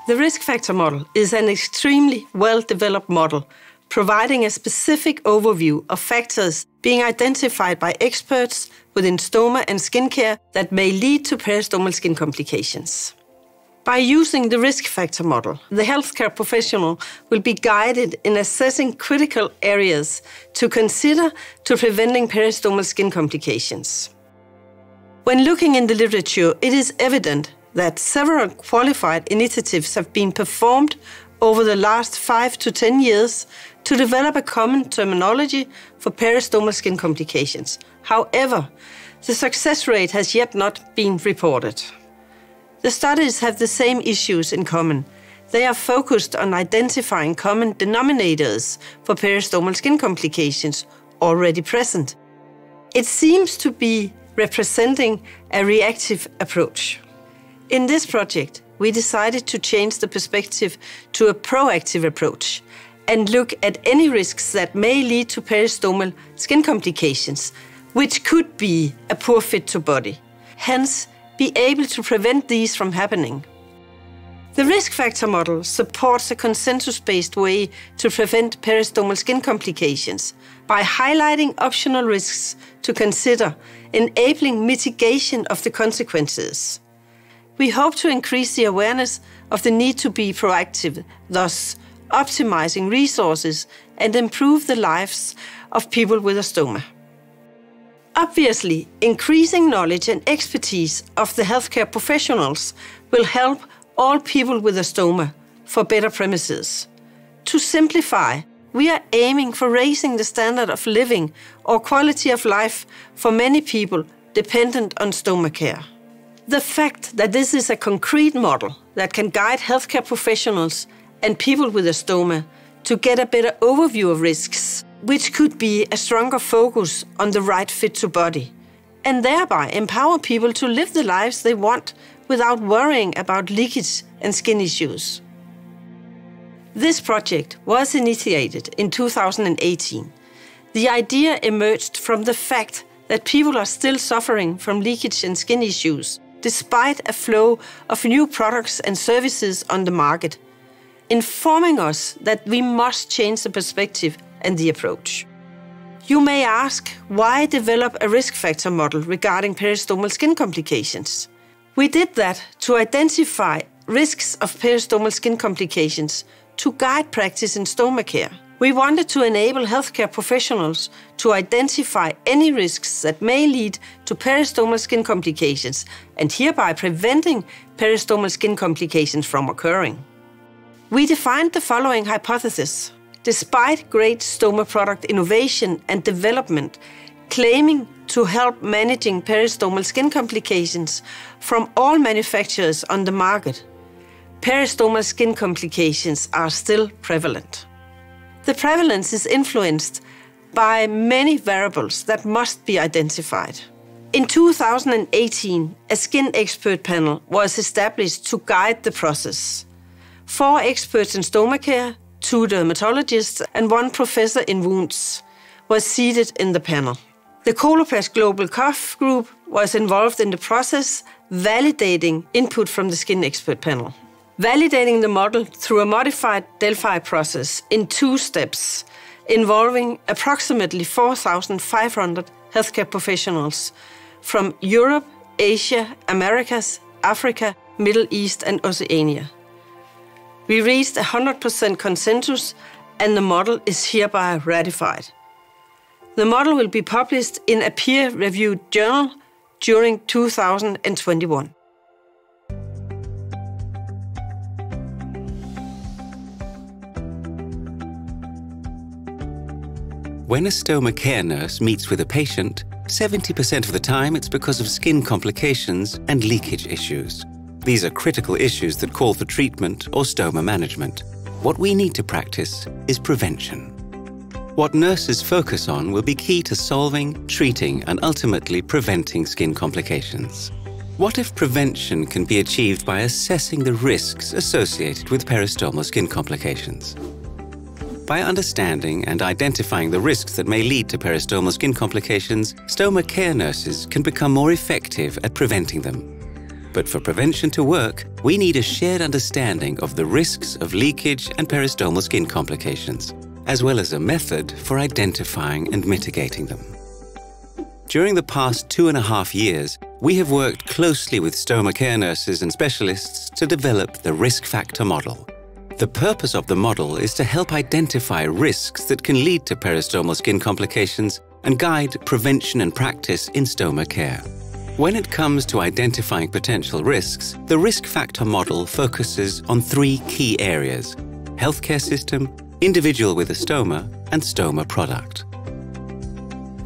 The risk factor model is an extremely well-developed model, providing a specific overview of factors being identified by experts within stoma and skincare that may lead to peristomal skin complications. By using the risk factor model, the healthcare professional will be guided in assessing critical areas to consider to preventing peristomal skin complications. When looking in the literature, it is evident that several qualified initiatives have been performed over the last 5 to 10 years to develop a common terminology for peristomal skin complications. However, the success rate has yet not been reported. The studies have the same issues in common. They are focused on identifying common denominators for peristomal skin complications already present. It seems to be representing a reactive approach. In this project, we decided to change the perspective to a proactive approach and look at any risks that may lead to peristomal skin complications, which could be a poor fit to body. Hence, be able to prevent these from happening. The risk factor model supports a consensus-based way to prevent peristomal skin complications by highlighting optional risks to consider, enabling mitigation of the consequences. We hope to increase the awareness of the need to be proactive, thus optimizing resources and improve the lives of people with a stoma. Obviously, increasing knowledge and expertise of the healthcare professionals will help all people with a stoma for better premises. To simplify, we are aiming for raising the standard of living or quality of life for many people dependent on stoma care. The fact that this is a concrete model that can guide healthcare professionals and people with a stoma to get a better overview of risks, which could be a stronger focus on the right fit to body, and thereby empower people to live the lives they want without worrying about leakage and skin issues. This project was initiated in 2018. The idea emerged from the fact that people are still suffering from leakage and skin issues, despite a flow of new products and services on the market, informing us that we must change the perspective and the approach. You may ask, why develop a risk factor model regarding peristomal skin complications? We did that to identify risks of peristomal skin complications to guide practice in stoma care. We wanted to enable healthcare professionals to identify any risks that may lead to peristomal skin complications and hereby preventing peristomal skin complications from occurring. We defined the following hypothesis. Despite great stoma product innovation and development, claiming to help managing peristomal skin complications from all manufacturers on the market, peristomal skin complications are still prevalent. The prevalence is influenced by many variables that must be identified. In 2018, a skin expert panel was established to guide the process. 4 experts in stoma care, 2 dermatologists, and 1 professor in wounds was seated in the panel. The Coloplast Global Cough Group was involved in the process, validating input from the skin expert panel. Validating the model through a modified Delphi process in 2 steps, involving approximately 4,500 healthcare professionals from Europe, Asia, Americas, Africa, Middle East, and Oceania. We reached 100% consensus, and the model is hereby ratified. The model will be published in a peer-reviewed journal during 2021. When a stoma care nurse meets with a patient, 70% of the time it's because of skin complications and leakage issues. These are critical issues that call for treatment or stoma management. What we need to practice is prevention. What nurses focus on will be key to solving, treating, and ultimately preventing skin complications. What if prevention can be achieved by assessing the risks associated with peristomal skin complications? By understanding and identifying the risks that may lead to peristomal skin complications, stoma care nurses can become more effective at preventing them. But for prevention to work, we need a shared understanding of the risks of leakage and peristomal skin complications, as well as a method for identifying and mitigating them. During the past 2.5 years, we have worked closely with stoma care nurses and specialists to develop the risk factor model. The purpose of the model is to help identify risks that can lead to peristomal skin complications and guide prevention and practice in stoma care. When it comes to identifying potential risks, the risk factor model focuses on 3 key areas: healthcare system, individual with a stoma, and stoma product.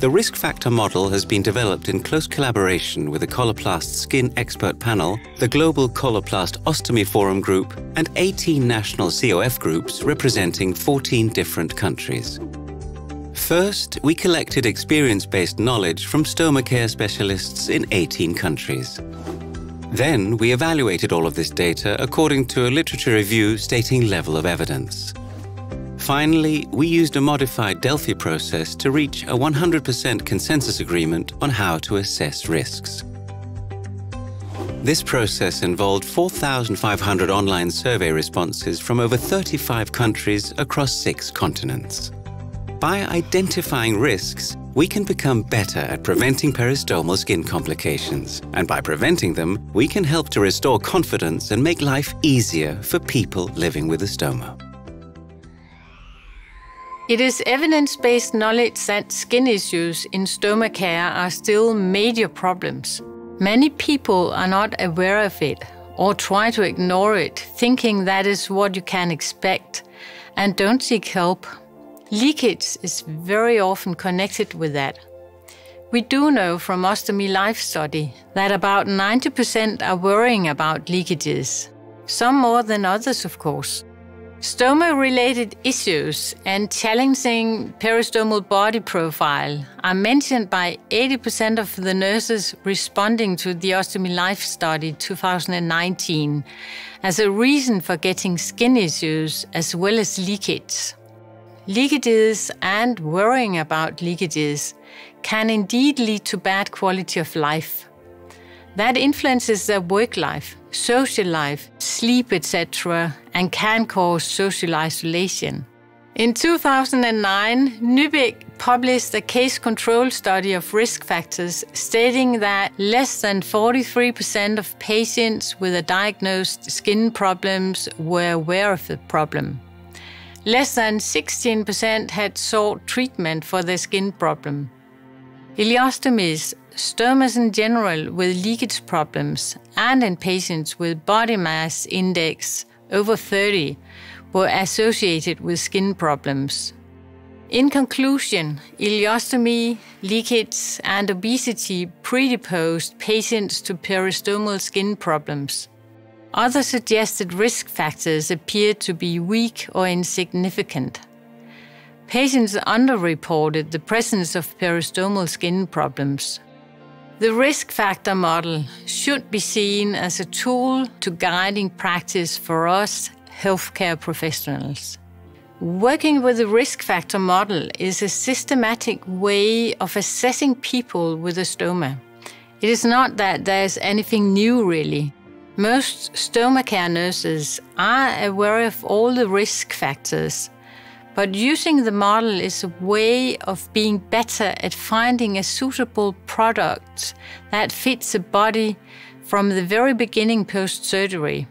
The risk factor model has been developed in close collaboration with the Coloplast Skin Expert Panel, the Global Coloplast Ostomy Forum Group, and 18 national COF groups representing 14 different countries. First, we collected experience-based knowledge from stoma care specialists in 18 countries. Then, we evaluated all of this data according to a literature review stating level of evidence. Finally, we used a modified Delphi process to reach a 100% consensus agreement on how to assess risks. This process involved 4,500 online survey responses from over 35 countries across 6 continents. By identifying risks, we can become better at preventing peristomal skin complications. And by preventing them, we can help to restore confidence and make life easier for people living with a stoma. It is evidence-based knowledge that skin issues in stoma care are still major problems. Many people are not aware of it or try to ignore it, thinking that is what you can expect, and don't seek help. Leakage is very often connected with that. We do know from Ostomy Life study that about 90% are worrying about leakages, some more than others, of course. Stoma-related issues and challenging peristomal body profile are mentioned by 80% of the nurses responding to the Ostomy Life study 2019 as a reason for getting skin issues as well as leakage. Leakages and worrying about leakages can indeed lead to bad quality of life. That influences their work life, social life, sleep, etc., and can cause social isolation. In 2009, Udvikling published a case control study of risk factors stating that less than 43% of patients with a diagnosed skin problems were aware of the problem. Less than 16% had sought treatment for their skin problem. Ileostomies, stomas in general with leakage problems, and in patients with body mass index over 30 were associated with skin problems. In conclusion, ileostomy, leakage, and obesity predisposed patients to peristomal skin problems. Other suggested risk factors appeared to be weak or insignificant. Patients underreported the presence of peristomal skin problems. The risk factor model should be seen as a tool to guiding practice for us healthcare professionals. Working with the risk factor model is a systematic way of assessing people with a stoma. It is not that there's anything new really. Most stoma care nurses are aware of all the risk factors, but using the model is a way of being better at finding a suitable product that fits the body from the very beginning post-surgery.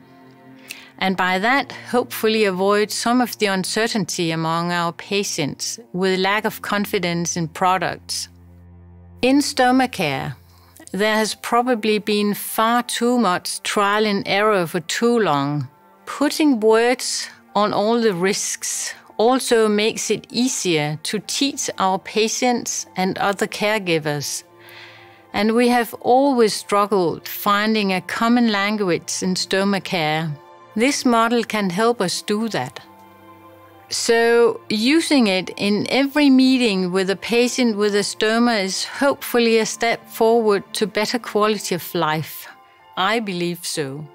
And by that, hopefully avoid some of the uncertainty among our patients with lack of confidence in products. In stoma care, there has probably been far too much trial and error for too long. Putting words on all the risks also makes it easier to teach our patients and other caregivers. And we have always struggled finding a common language in stoma care. This model can help us do that. So, using it in every meeting with a patient with a stoma is hopefully a step forward to better quality of life. I believe so.